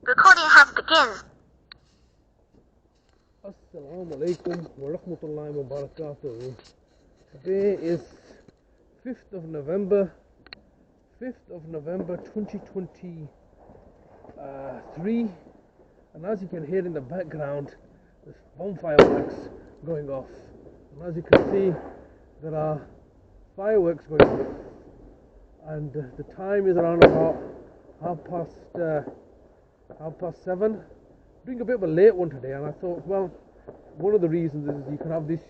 Recording has begun. Assalamu alaikum wa rahmatullahi wa barakatuh. Today is 5th of November 2023, and as you can hear in the background, there's bonfire works going off. And as you can see, there are fireworks going off, and the time is around about half past 7. Doing a bit of a late one today, and I thought, well, one of the reasons is you can have this,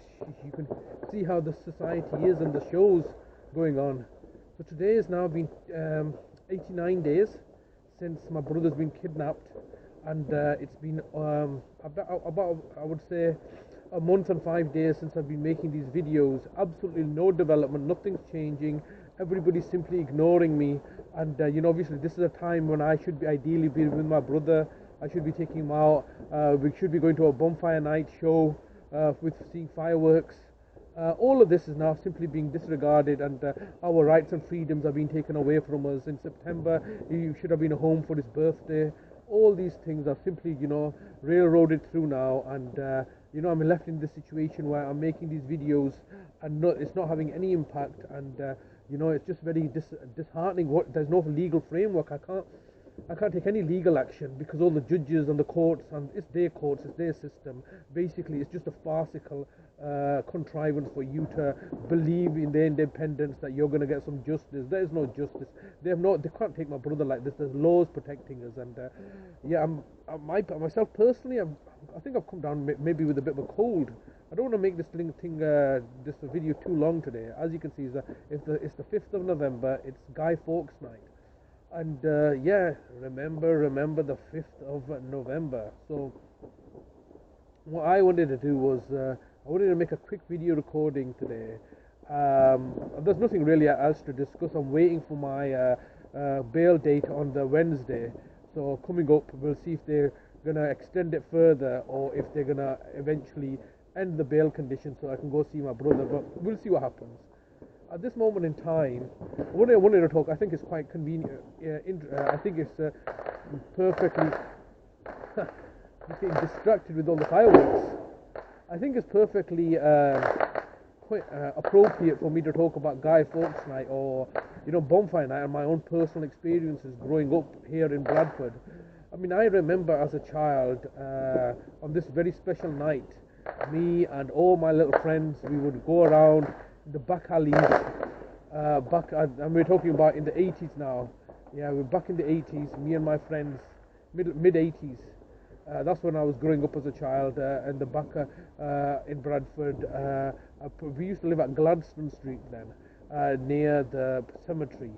you can see how the society is and the shows going on. So today has now been 89 days since my brother's been kidnapped, and it's been about I would say a month and 5 days since I've been making these videos. Absolutely no development, nothing's changing. Everybody's simply ignoring me, and obviously this is a time when I should be ideally be with my brother. I should be taking him out. We should be going to a bonfire night show with seeing fireworks. All of this is now simply being disregarded, and our rights and freedoms are being taken away from us. In September, he should have been home for his birthday. All these things are simply, railroaded through now, and I'm left in this situation where I'm making these videos, and it's not having any impact, and it's just very disheartening. There's no legal framework. I can't take any legal action because all the judges and the courts, and it's their system. Basically, it's just a farcical contrivance for you to believe in their independence, that you're going to get some justice. There is no justice. They can't take my brother like this. There's laws protecting us, and myself personally, I think I've come down maybe with a bit of a cold. I don't want to make this this video too long today. As you can see, it's the 5th of November. It's Guy Fawkes night. And remember the 5th of November. So what I wanted to do was I wanted to make a quick video recording today. There's nothing really else to discuss. I'm waiting for my bail date on the Wednesday. So coming up, we'll see if they're going to extend it further, or if they're going to eventually end the bail conditions so I can go see my brother. But we'll see what happens. At this moment in time, what I wanted to talk, I think it's quite convenient. I think it's perfectly getting distracted with all the fireworks. I think it's perfectly quite appropriate for me to talk about Guy Fawkes night, or bonfire night, and my own personal experiences growing up here in Bradford. I mean, I remember as a child on this very special night, me and all my little friends, we would go around the back alleys, and we're talking about in the 80s now. Yeah, we're back in the 80s, me and my friends, mid 80s. That's when I was growing up as a child, in the back in Bradford. We used to live at Gladstone Street then, near the cemetery.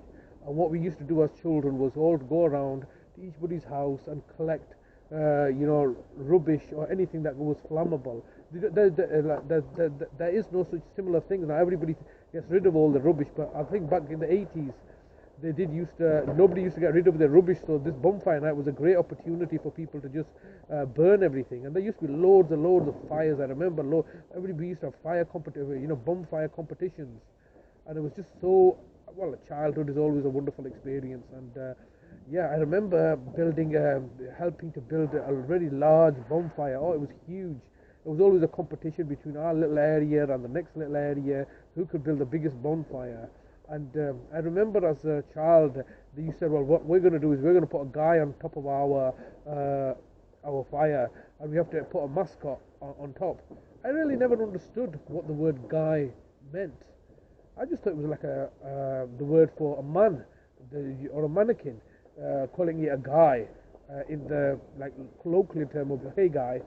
And what we used to do as children was all go around to eachbody's house and collect rubbish or anything that was flammable. There is no such similar thing now. Everybody gets rid of all the rubbish, but I think back in the 80s, nobody used to get rid of their rubbish, so this bonfire night was a great opportunity for people to just burn everything. And there used to be loads and loads of fires. I remember everybody used to have bonfire competitions, and it was just so, well, childhood is always a wonderful experience. And I remember helping to build a very large bonfire. Oh, it was huge. It was always a competition between our little area and the next little area, who could build the biggest bonfire. And I remember as a child, you said, well, what we're going to do is we're going to put a guy on top of our fire, and we have to put a mascot on top. I really never understood what the word guy meant. I just thought it was like the word for a man, or a mannequin, calling it a guy in the colloquial term of hey guy,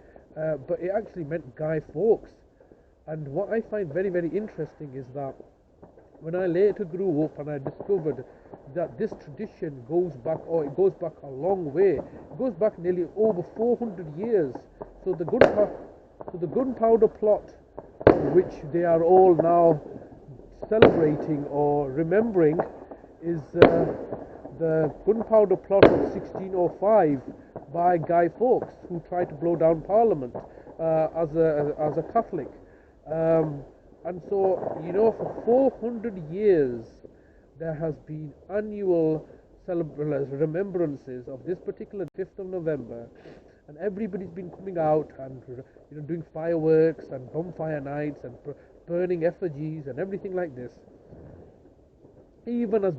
but it actually meant Guy Fawkes. And what I find very, very interesting is that when I later grew up and I discovered that this tradition goes back a long way. It goes back nearly over 400 years. So the gunpowder plot, which they are all now celebrating or remembering, is the gunpowder plot of 1605 by Guy Fawkes, who tried to blow down Parliament as a Catholic. And so, for 400 years, there has been annual remembrances of this particular 5th of November, and everybody's been coming out and doing fireworks and bonfire nights and burning effigies and everything like this. Even as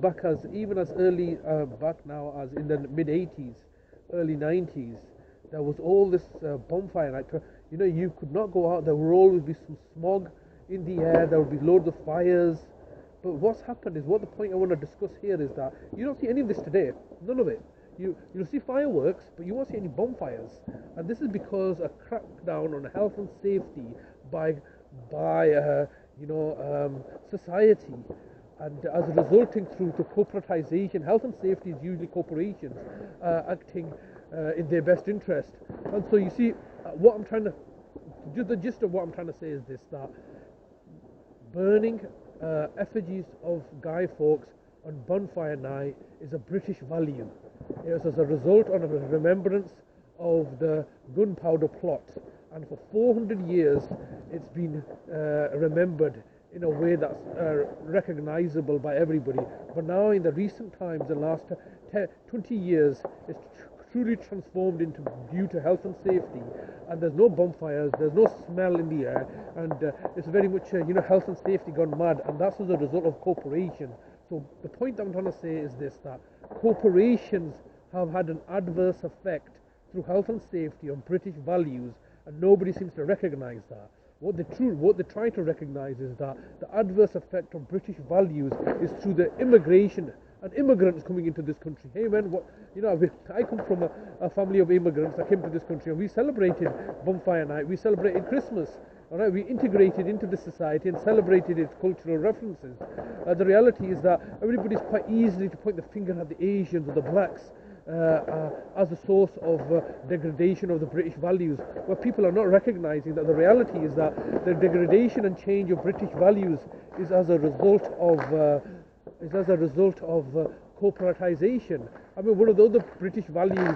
early back now as in the mid 80s, early 90s, there was all this bonfire night. You could not go out. There would always be some smog in the air. There would be loads of fires. But what's happened is, what the point I want to discuss here is that you don't see any of this today. None of it. You see fireworks, but you won't see any bonfires. And this is because a crackdown on health and safety by society, and as a resulting through to corporatization. Health and safety is usually corporations acting in their best interest. And so you see, the gist of what I'm trying to say is this: that burning effigies of Guy Fawkes on Bonfire Night is a British value. It was as a result of a remembrance of the gunpowder plot, and for 400 years it's been remembered in a way that's recognizable by everybody. But now in the recent times, the last 20 years, it's truly transformed into due to health and safety, and there's no bonfires, there's no smell in the air, and it's very much health and safety gone mad, and that's as a result of corporation. So the point I'm trying to say is this: that corporations have had an adverse effect through health and safety on British values, and nobody seems to recognize that. What they try to recognize is that the adverse effect on British values is through the immigration and immigrants coming into this country. Hey man, I come from a family of immigrants that came to this country, and we celebrated Bonfire Night, we celebrated Christmas. Alright, we integrated into the society and celebrated its cultural references. The reality is that everybody's quite easily to point the finger at the Asians or the blacks as a source of degradation of the British values, where people are not recognizing that the reality is that the degradation and change of British values is as a result of corporatization. I mean, one of the other British values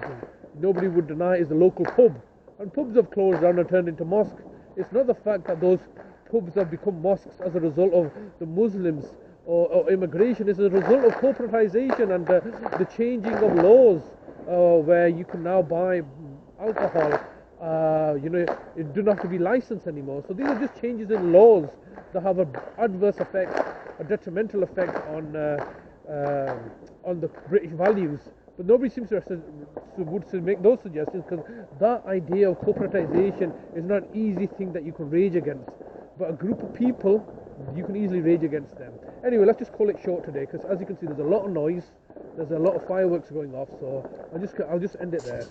nobody would deny is the local pub, and pubs have closed down and turned into mosques. It's not the fact that those pubs have become mosques as a result of the Muslims or immigration. It's a result of corporatization and the changing of laws where you can now buy alcohol. It doesn't have to be licensed anymore. So these are just changes in laws that have an adverse effect, a detrimental effect on the British values. But nobody seems to make those suggestions, because that idea of corporatization is not an easy thing that you can rage against. But a group of people, you can easily rage against them. Anyway, let's just call it short today, because as you can see, there's a lot of noise, there's a lot of fireworks going off. So I'll just end it there.